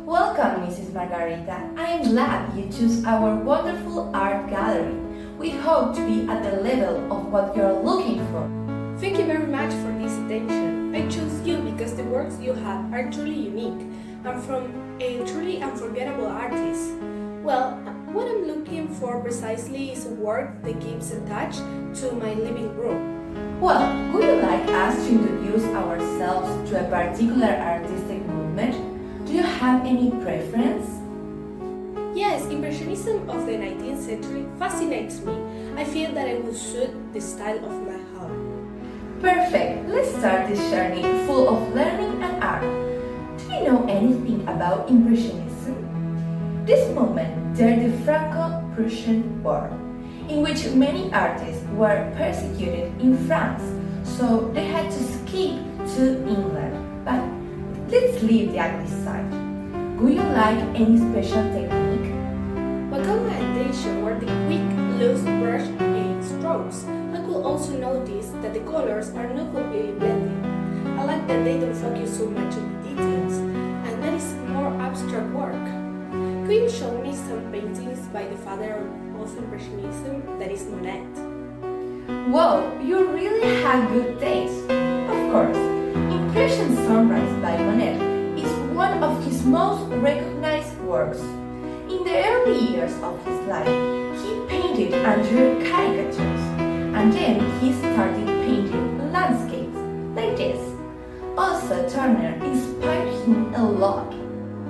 Welcome, Mrs. Margarita. I am glad you choose our wonderful art gallery. We hope to be at the level of what you are looking for. Thank you very much for this attention. I chose you because the works you have are truly unique and from a truly unforgettable artist. Well, what I'm looking for precisely is a work that gives a touch to my living room. Well, would you like us to introduce ourselves to a particular artistic movement? Do you have any preference? Yes, Impressionism of the 19th century fascinates me. I feel that it will suit the style of my home. Perfect. Let's start this journey full of learning and art. Do you know anything about Impressionism? This movement dared the Franco-Prussian War, in which many artists were persecuted in France, so they had to escape to England. But let's leave the ugly side. Would you like any special technique? What caught my attention were the quick, loose brush strokes. I could also notice that the colors are not completely blended. I like that they don't focus so much on the details, and that is more abstract work. Could you show me some paintings by the father of Post-Impressionism, that is Monet? Wow, you really have good taste. Of course, Impression Sunrise by Monet is one of his most recognized works. In the early years of his life, he painted and drew caricatures, and then he started painting landscapes like this. Also, Turner inspired him a lot.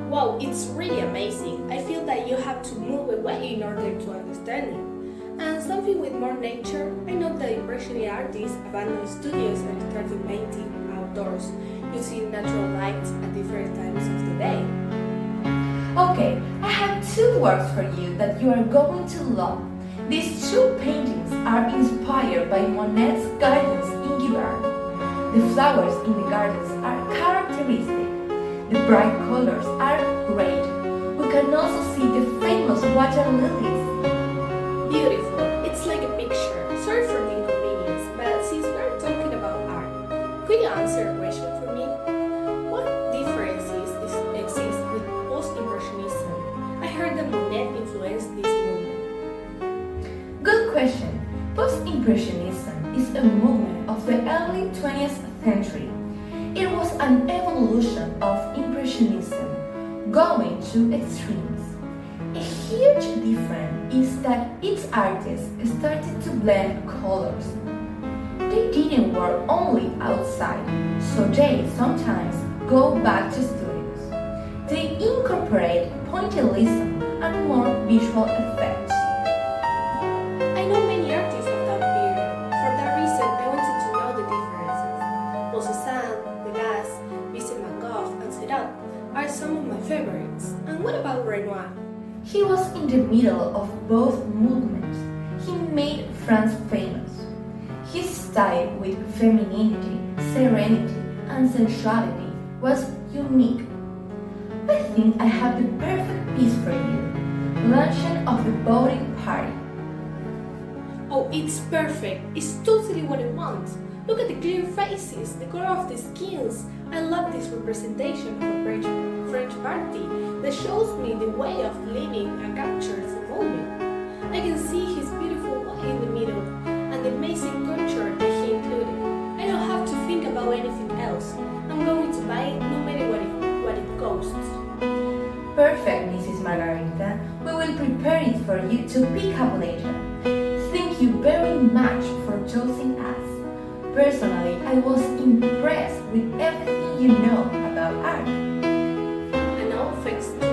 Wow, it's really amazing. I feel that you have to move away in order to understand it. And something with more nature, I know that Impressionist artists abandoned studios and started painting outdoors, using natural lights at different times of the day. Okay, I have two works for you that you are going to love. These two paintings are inspired by Monet's gardens in Giverny. The flowers in the gardens are characteristic. The bright colors are great. We can also see the famous water lilies. Beautiful. It's like a picture. Sorry for the inconvenience, but since we're talking about art, could you answer a question for me? What differences exist with Post-Impressionism? I heard that Monet influenced this movement. Good question. Post-Impressionism is a movement of the early 20th century. It was an evolution of Impressionism, going to extremes. A huge difference is that its artists started to blend colors. They didn't work only outside, so they sometimes go back to studios. They incorporate pointillism and more visual effects. I know many artists of that period. For that reason, I wanted to know the differences. Paul Cézanne, Degas, Vincent van Gogh, and Seurat are some of my favorites. And what about Renoir? He was in the middle of both movements. He made France famous. His style with femininity, serenity, and sensuality was unique. I think I have the perfect piece for you. Luncheon of the Voting Party. Oh, it's perfect. It's totally what I want. Look at the clear faces, the color of the skins. I love this representation of a French party that shows me the way of living and captures the moment. I can see his beautiful wife in the middle and the amazing culture that he included. I don't have to think about anything else. I'm going to buy it no matter what it costs. Perfect, Mrs. Margarita. We will prepare it for you to pick up later. Thank you very much for choosing us. Personally, I was impressed with everything you know about art. And all thanks to